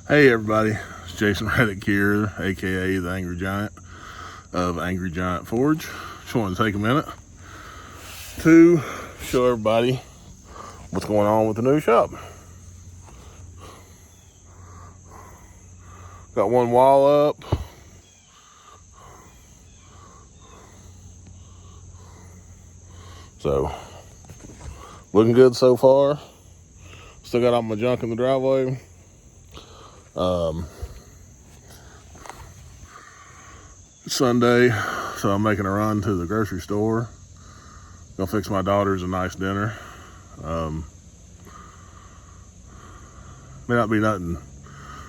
Hey everybody, it's Jason Reddick here, aka the Angry Giant of Angry Giant Forge. Just wanted to take a minute to show everybody what's going on with the new shop. Got one wall up. So, looking good so far. Still got all my junk in the driveway. Sunday, so I'm making a run to the grocery store. Gonna fix my daughters a nice dinner. May not be nothing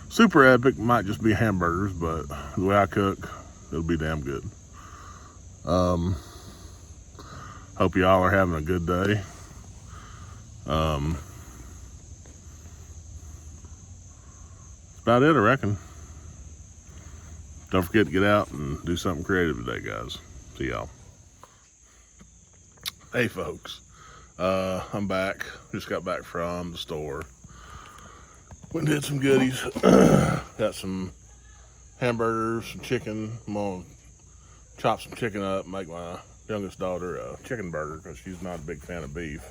super epic, might just be hamburgers, but the way I cook, it'll be damn good. Hope y'all are having a good day. That's about it, I reckon. Don't forget to get out and do something creative today, guys. See y'all. Hey, folks. I'm back. Just got back from the store. Went and did some goodies. Got some hamburgers, some chicken. I'm gonna chop some chicken up, make my youngest daughter a chicken burger because she's not a big fan of beef.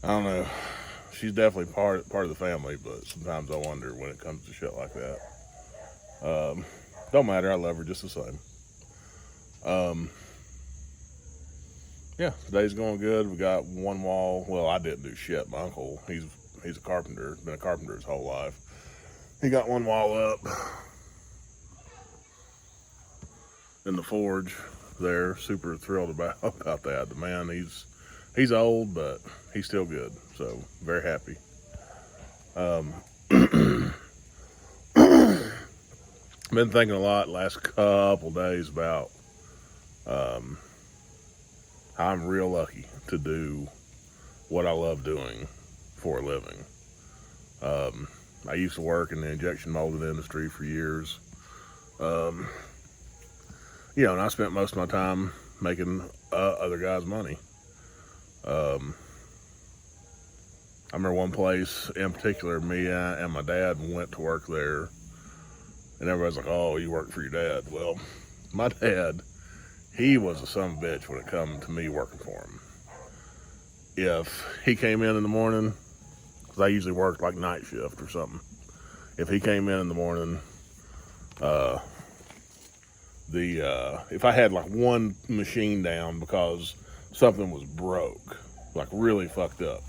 I don't know. She's definitely part of the family, but sometimes I wonder when it comes to shit like that. Don't matter. I love her just the same. Yeah, today's going good. We got one wall. Well, I didn't do shit. My uncle, he's a carpenter. Been a carpenter his whole life. He got one wall up in the forge there. Super thrilled about that. The man, he's old, but he's still good. So very happy. Been thinking a lot last couple days about how I'm real lucky to do what I love doing for a living. I used to work in the injection molding industry for years. And I spent most of my time making other guys' money. I remember one place in particular, me and my dad went to work there, and everybody's like, "Oh, you work for your dad." Well, my dad, he was a son of a bitch when it come to me working for him. If he came in the morning, because I usually worked like night shift or something. If he came in the morning, if I had like one machine down because something was broke, like really fucked up,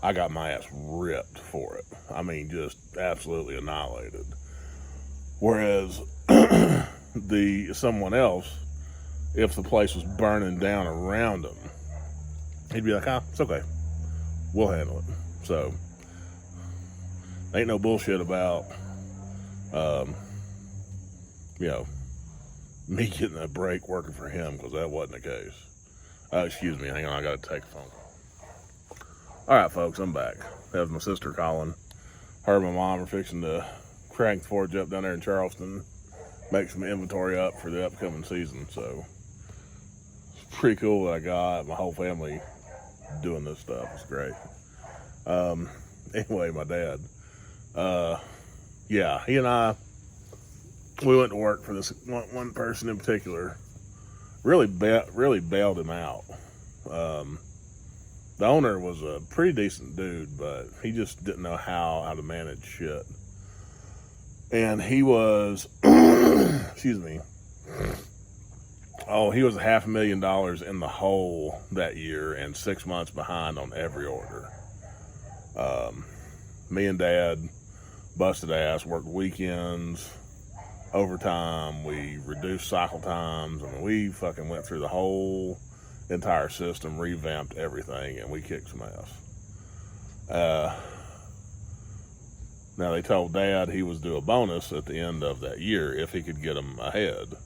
I got my ass ripped for it. I mean, just absolutely annihilated. Whereas someone else, if the place was burning down around him, he'd be like, it's okay. We'll handle it. So, ain't no bullshit about, me getting a break working for him, because that wasn't the case. Excuse me, hang on, I gotta take a phone call. Alright, folks, I'm back. That was my sister calling. Her and my mom are fixing to crank the forge up down there in Charleston, make some inventory up for the upcoming season, so it's pretty cool that I got my whole family doing this stuff. It's great. Anyway, my dad, he and I, we went to work for this one person in particular. Really bailed him out. The owner was a pretty decent dude, but he just didn't know how to manage shit. And he was, excuse me, he was $500,000 in the hole that year and 6 months behind on every order. Me and Dad busted ass, worked weekends, overtime, we reduced cycle times. I mean, we fucking went through the whole entire system, revamped everything, and we kicked some ass. Now, they told Dad he was due a bonus at the end of that year if he could get them ahead.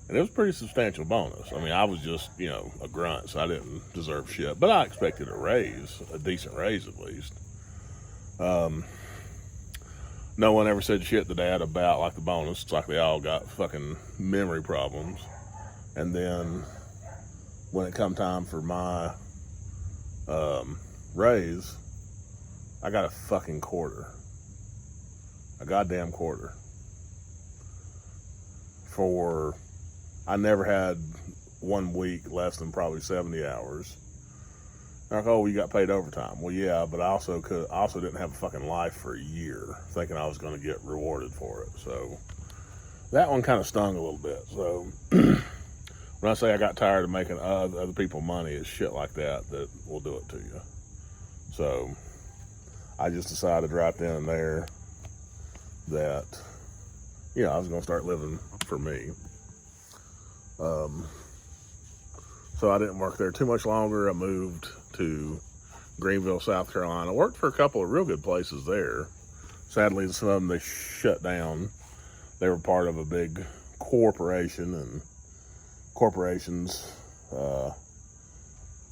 And it was a pretty substantial bonus. I mean, I was just, a grunt, so I didn't deserve shit. But I expected a decent raise at least. No one ever said shit to Dad about, like, the bonus. It's like they all got fucking memory problems. And then when it come time for my raise, I got a fucking quarter. a goddamn quarter. I never had 1 week less than probably 70 hours. Like, oh, you got paid overtime. Well, yeah, but I also didn't have a fucking life for a year, thinking I was going to get rewarded for it. So that one kind of stung a little bit. So when I say I got tired of making other people money, it's shit like that will do it to you. So I just decided right then and there that, I was going to start living for me. So I didn't work there too much longer. I moved to Greenville, South Carolina. I worked for a couple of real good places there. Sadly, some of them they shut down. They were part of a big corporation, and corporations,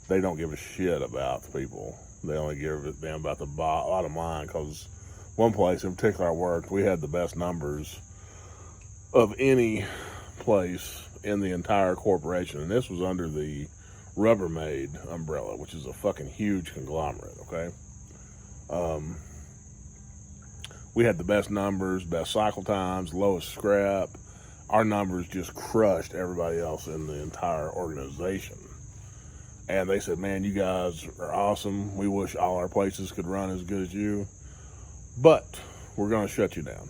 they don't give a shit about the people. They only give a damn about the bottom line, because one place in particular I worked, we had the best numbers of any place in the entire corporation, and this was under the Rubbermaid umbrella, which is a fucking huge conglomerate, okay? We had the best numbers, best cycle times, lowest scrap. Our numbers just crushed everybody else in the entire organization. And they said, man, you guys are awesome. We wish all our places could run as good as you, but we're going to shut you down.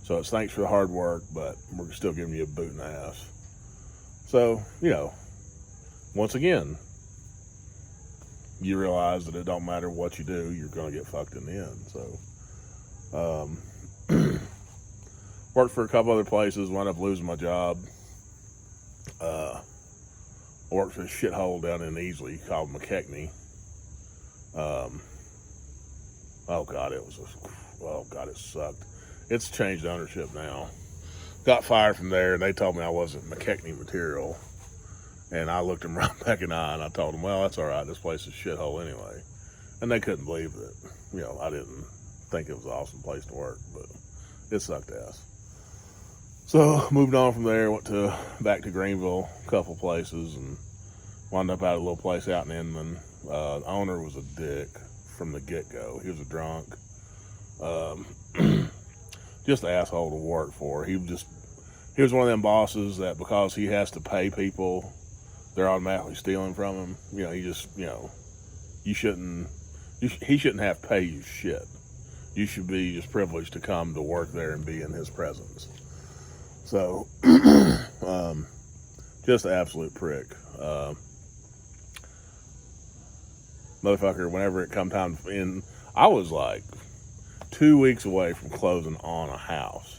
So it's thanks for the hard work, but we're still giving you a boot in the ass. So, once again, you realize that it don't matter what you do, you're going to get fucked in the end. So, worked for a couple other places, wound up losing my job. Worked for a shithole down in Easley called McKechnie. It sucked. It's changed ownership now. Got fired from there, and they told me I wasn't McKechnie material. And I looked them right back in the eye, and I told them, well, that's all right. This place is a shithole anyway. And they couldn't believe that, I didn't think it was an awesome place to work, but it sucked ass. So moved on from there, went back to Greenville, a couple places, and wound up at a little place out in Inman. The owner was a dick from the get-go. He was a drunk. Just an asshole to work for. He was one of them bosses that because he has to pay people, they're automatically stealing from him. He shouldn't have to pay you shit. You should be just privileged to come to work there and be in his presence. So, just an absolute prick. Motherfucker, whenever it come time in, I was like 2 weeks away from closing on a house.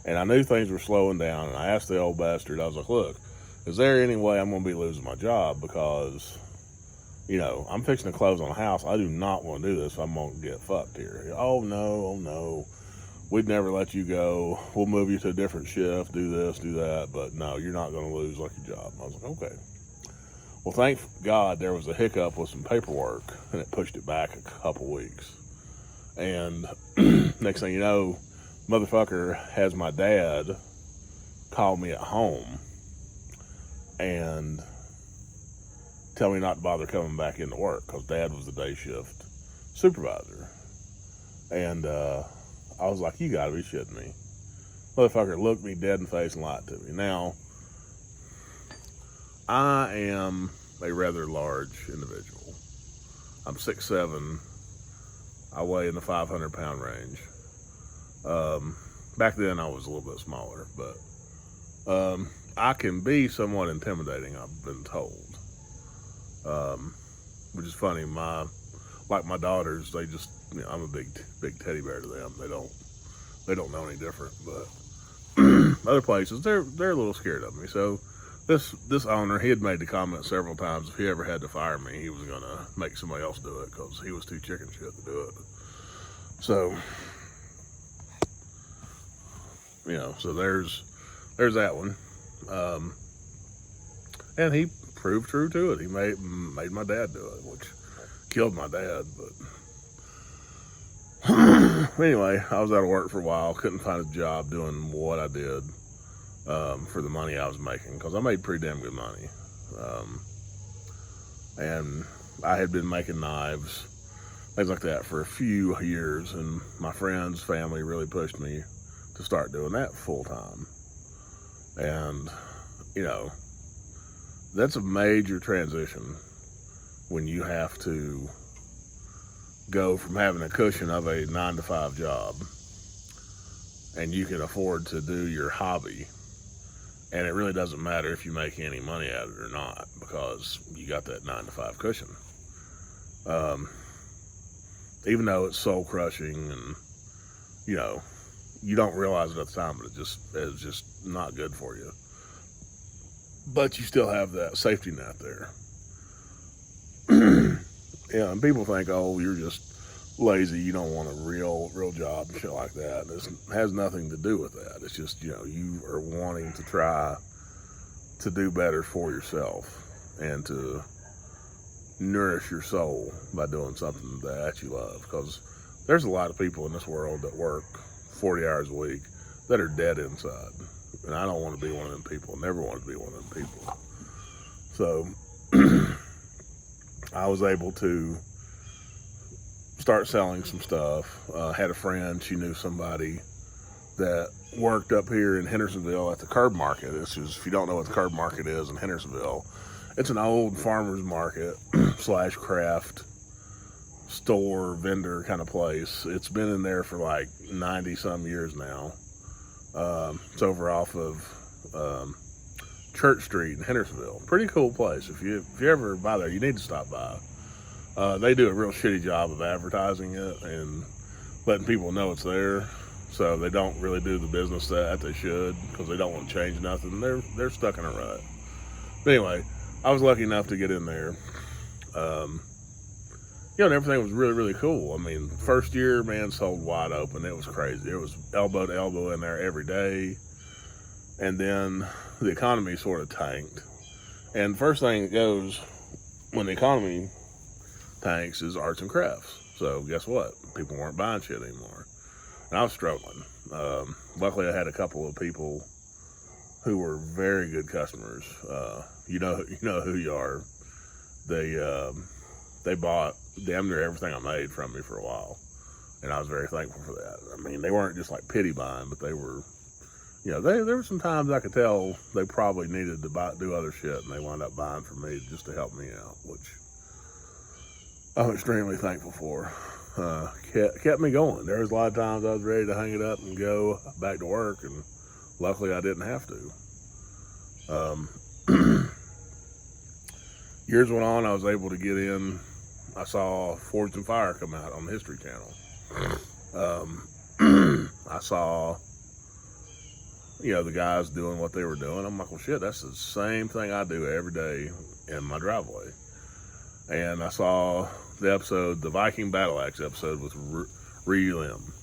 And I knew things were slowing down, and I asked the old bastard, I was like, look, is there any way I'm going to be losing my job? Because, I'm fixing to close on a house. I do not want to do this. I'm going to get fucked here. Oh, no. We'd never let you go. We'll move you to a different shift, do this, do that. But no, you're not going to lose your job. I was like, okay. Well, thank God there was a hiccup with some paperwork, and it pushed it back a couple weeks. And next thing you know, motherfucker has my dad call me at home and tell me not to bother coming back into work because Dad was the day shift supervisor. And I was like, you gotta be shitting me. Motherfucker looked me dead in the face and lied to me. Now, I am a rather large individual. I'm 6'7". I weigh in the 500-pound range. Back then I was a little bit smaller, but I can be somewhat intimidating, I've been told. Which is funny. My daughters, they just, I'm a big teddy bear to them. They don't know any different. But other places, they're a little scared of me. So this owner, he had made the comment several times, if he ever had to fire me, he was gonna make somebody else do it because he was too chicken shit to do it. So, so there's that one. And he proved true to it. He made my dad do it, which killed my dad. But anyway, I was out of work for a while. Couldn't find a job doing what I did for the money I was making, because I made pretty damn good money. And I had been making knives things like that for a few years, and my friends, family really pushed me to start doing that full time. And, you know, that's a major transition when you have to go from having a cushion of a 9 to 5 job and you can afford to do your hobby. And it really doesn't matter if you make any money at it or not, because you got that 9 to 5 cushion. Even though it's soul crushing and, you know, you don't realize it at the time, but it's just not good for you. But you still have that safety net there. Yeah, and people think, oh, you're just lazy, you don't want a real job and shit like that. It has nothing to do with that. It's just, you know, you are wanting to try to do better for yourself and to nourish your soul by doing something that you love. Because there's a lot of people in this world that work 40 hours a week that are dead inside. And I don't want to be one of them people. Never wanted to be one of them people. So I was able to start selling some stuff. Had a friend, she knew somebody that worked up here in Hendersonville at the Curb Market. This is, if you don't know what the Curb Market is in Hendersonville, it's an old farmer's market / craft store vendor kind of place. It's been in there for like 90 some years now. It's over off of Church Street in Hendersonville. Pretty cool place. If you ever by there, you need to stop by. They do a real shitty job of advertising it and letting people know it's there. So they don't really do the business that they should, because they don't want to change nothing. They're stuck in a rut. But anyway, I was lucky enough to get in there. You know, and everything was really, really cool. I mean, first year, man, sold wide open. It was crazy. It was elbow to elbow in there every day. And then the economy sort of tanked. And first thing that goes when the economy tanks is arts and crafts. So guess what? People weren't buying shit anymore. And I was struggling. Luckily, I had a couple of people who were very good customers. You know who you are. They bought damn near everything I made from me for a while, and I was very thankful for that. I mean, they weren't just like pity buying, but they were, you know, there were some times I could tell they probably needed to do other shit, and they wound up buying from me just to help me out, which I'm extremely thankful for. Kept me going. There was a lot of times I was ready to hang it up and go back to work, and luckily I didn't have to. Years went on, I was able to get in. I saw Forged in Fire come out on the History Channel. I saw, you know, the guys doing what they were doing. I'm like, well, shit, that's the same thing I do every day in my driveway. And I saw the Viking Battle Axe episode with Ryu Lim.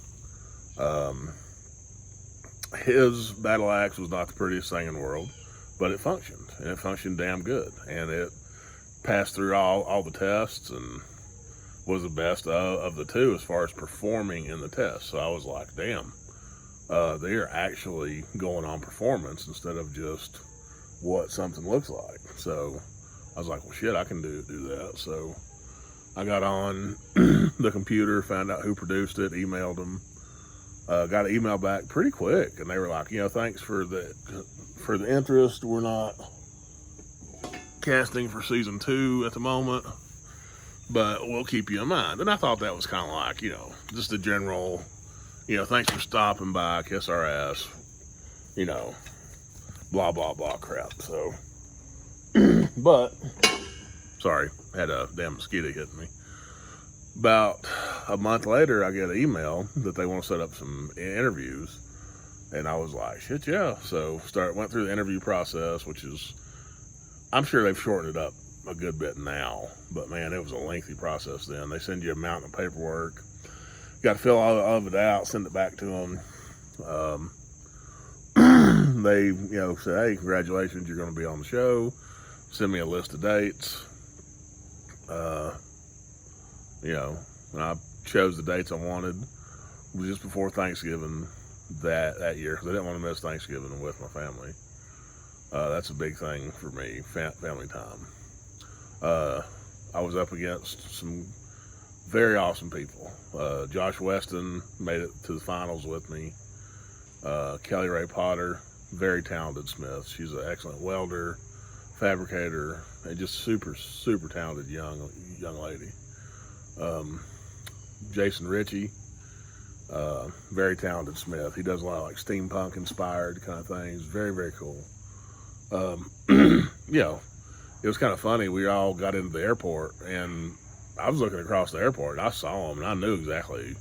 His battle axe was not the prettiest thing in the world, but it functioned, and it functioned damn good. And it passed through all the tests and was the best of the two as far as performing in the test. So I was like, damn, they are actually going on performance instead of just what something looks like. So I was like, well, shit, I can do that. So I got on the computer, found out who produced it, emailed them, got an email back pretty quick, and they were like, you know, thanks for the interest. We're not casting for season 2 at the moment, but we'll keep you in mind. And I thought that was kind of like, you know, just a general, you know, thanks for stopping by, kiss our ass, you know, blah, blah, blah crap. So, but, sorry, had a damn mosquito hitting me. About a month later, I get an email that they want to set up some interviews. And I was like, shit, yeah. So went through the interview process, which is, I'm sure they've shortened it up a good bit now, but man, it was a lengthy process then. They send you a mountain of paperwork. You got to fill all of it out, send it back to them. They, you know, say, hey, congratulations, you're going to be on the show. Send me a list of dates. You know, and I chose the dates I wanted. It was just before Thanksgiving that year, because I didn't want to miss Thanksgiving with my family. That's a big thing for me, family time. I was up against some very awesome people. Josh Weston made it to the finals with me. Kelly Ray Potter, very talented smith. She's an excellent welder, fabricator, and just super, super talented young lady. Jason Ritchie, very talented smith. He does a lot of like steampunk inspired kind of things. Very, very cool. You know, it was kind of funny. We all got into the airport, and I was looking across the airport, and I saw them, and I knew exactly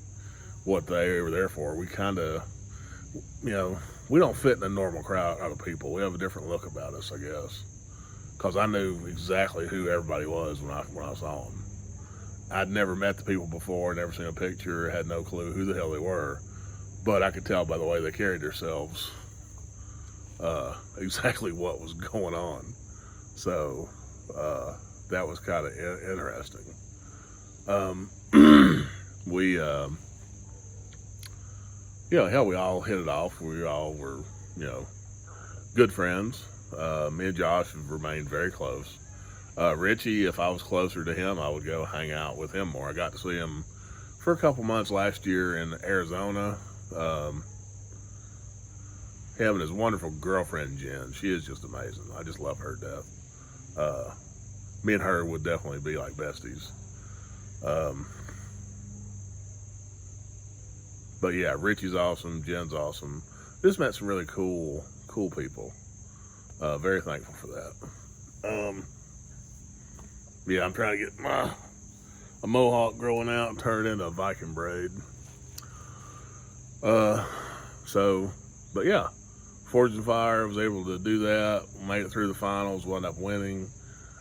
what they were there for. We kind of, you know, we don't fit in a normal crowd of people. We have a different look about us, I guess, because I knew exactly who everybody was when I saw them. I'd never met the people before, never seen a picture, had no clue who the hell they were, but I could tell by the way they carried themselves exactly what was going on. So that was kind of interesting. We, hell, we all hit it off. We all were, good friends. Me and Josh have remained very close. Richie, if I was closer to him, I would go hang out with him more. I got to see him for a couple months last year in Arizona. Him and his wonderful girlfriend, Jen. She is just amazing. I just love her to death. Me and her would definitely be like besties. But yeah, Richie's awesome. Jen's awesome. Just met some really cool people. Very thankful for that. Yeah, I'm trying to get a mohawk growing out and turn it into a Viking braid. But yeah, Forged in Fire, was able to do that, made it through the finals, wound up winning.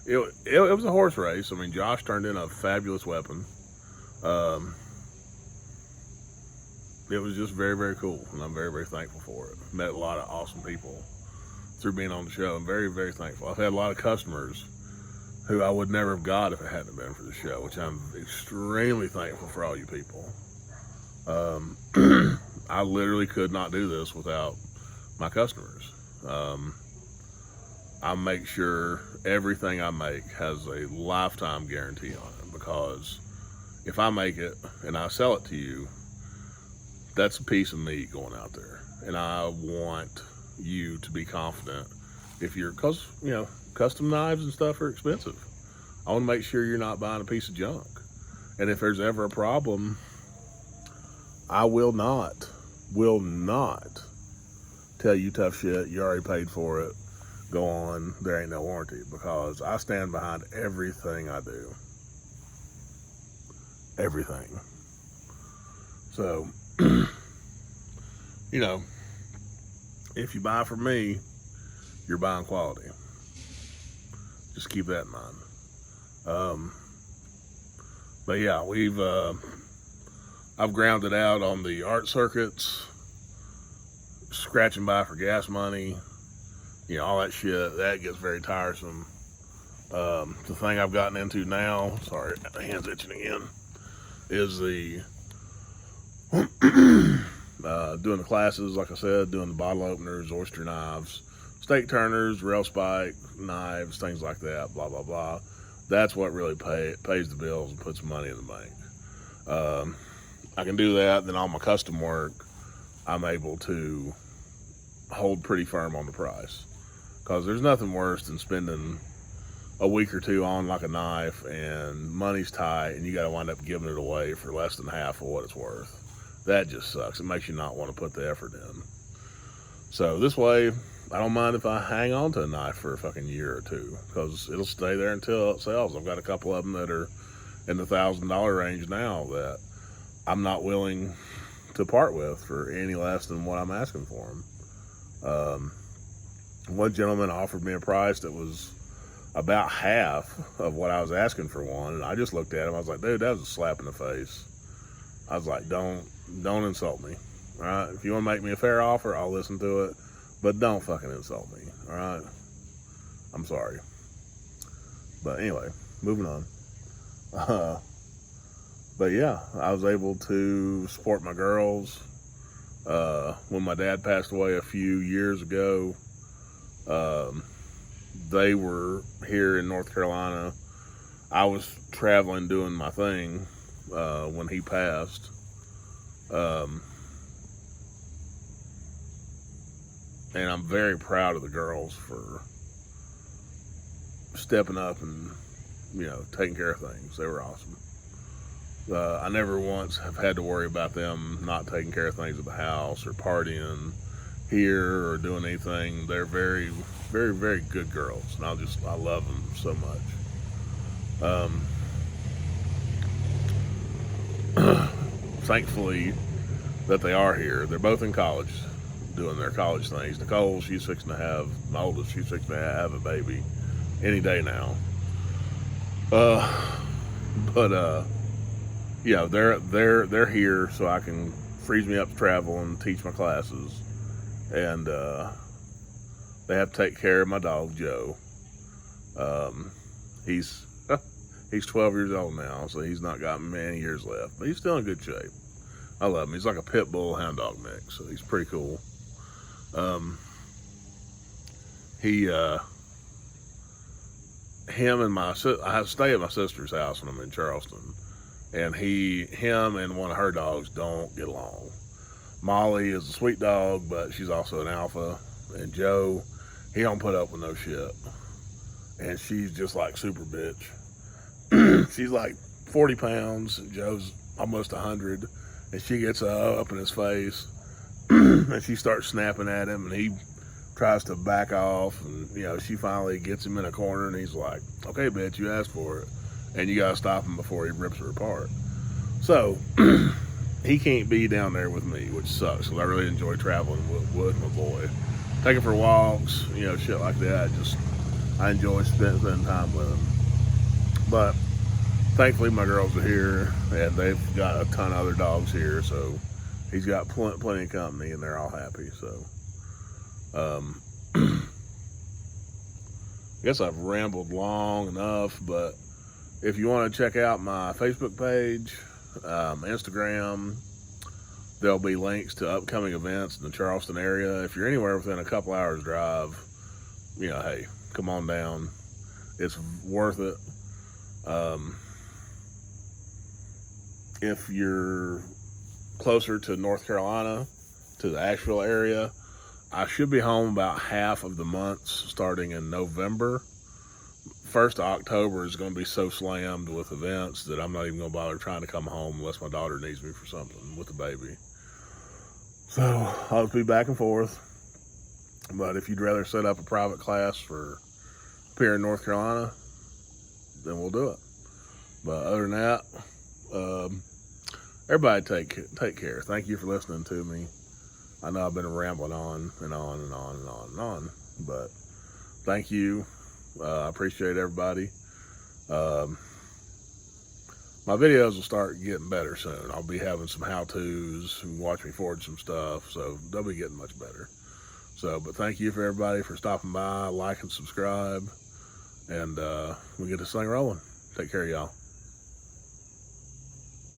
It was a horse race. I mean, Josh turned in a fabulous weapon. It was just very, very cool, and I'm very, very thankful for it. Met a lot of awesome people through being on the show. I'm very, very thankful. I've had a lot of customers who I would never have got if it hadn't been for the show, which I'm extremely thankful for all you people. I literally could not do this without my customers. I make sure everything I make has a lifetime guarantee on it, because if I make it and I sell it to you, that's a piece of meat going out there. And I want you to be confident because, custom knives and stuff are expensive. I want to make sure you're not buying a piece of junk. And if there's ever a problem, I will not tell you tough shit. You already paid for it. Go on. There ain't no warranty, because I stand behind everything I do. Everything. So, if you buy from me, you're buying quality. Just keep that in mind. But yeah, I've grounded out on the art circuits, scratching by for gas money, all that shit. That gets very tiresome. The thing I've gotten into now, sorry, my hand's itching again, is the doing the classes, like I said, doing the bottle openers, oyster knives, steak turners, rail spike knives, things like that, blah, blah, blah. That's what really pays the bills and puts money in the bank. I can do that. Then all my custom work, I'm able to hold pretty firm on the price, because there's nothing worse than spending a week or two on like a knife and money's tight and you got to wind up giving it away for less than half of what it's worth. That just sucks. It makes you not want to put the effort in. So this way, I don't mind if I hang on to a knife for a fucking year or two, because it'll stay there until it sells. I've got a couple of them that are in the $1,000 range now that I'm not willing to part with for any less than what I'm asking for them. One gentleman offered me a price that was about half of what I was asking for one, and I just looked at him. I was like, dude, that was a slap in the face. I was like, don't insult me. All right, if you want to make me a fair offer, I'll listen to it, but don't fucking insult me. All right, I'm sorry. But anyway, moving on. But yeah, I was able to support my girls. When my dad passed away a few years ago, they were here in North Carolina. I was traveling doing my thing, when he passed. And I'm very proud of the girls for stepping up and, taking care of things. They were awesome. I never once have had to worry about them not taking care of things at the house or partying here or doing anything. They're very, very, very good girls, and I love them so much. Thankfully that they are here. They're both in college doing their college things. Nicole, she's fixing to have, my oldest, she's fixing to have a baby any day now. Yeah, they're here so I can freeze me up to travel and teach my classes. And they have to take care of my dog Joe. He's 12 years old now, so he's not got many years left, but he's still in good shape. I love him. He's like a pit bull hound dog mix, so he's pretty cool. I stay at my sister's house when I'm in Charleston, and him and one of her dogs don't get along. Molly is a sweet dog, but she's also an alpha, and Joe, he don't put up with no shit, and she's just like super bitch. She's like 40 pounds, and Joe's almost 100, and she gets up in his face, and she starts snapping at him, and he tries to back off, and she finally gets him in a corner, and he's like, okay bitch, you asked for it, and you gotta stop him before he rips her apart. So he can't be down there with me, which sucks, because I really enjoy traveling with my boy, taking for walks, shit like that. I enjoy spending time with him. But thankfully my girls are here, and they've got a ton of other dogs here, so he's got plenty of company, and they're all happy. So I guess I've rambled long enough, but if you want to check out my Facebook page, Instagram, there'll be links to upcoming events in the Charleston area. If you're anywhere within a couple hours drive, hey, come on down. It's worth it. If you're closer to North Carolina, to the Asheville area, I should be home about half of the months starting in November. 1st of October is going to be so slammed with events that I'm not even going to bother trying to come home unless my daughter needs me for something with the baby. So I'll be back and forth. But if you'd rather set up a private class for up here in North Carolina, then we'll do it. But other than that, everybody take care. Thank you for listening to me. I know I've been rambling on and on and on and on and on, but thank you. I appreciate everybody. My videos will start getting better soon. I'll be having some how-tos and watch me forge some stuff, so they'll be getting much better. So, but thank you for everybody for stopping by, like and subscribe, and we'll get this thing rolling. Take care, y'all.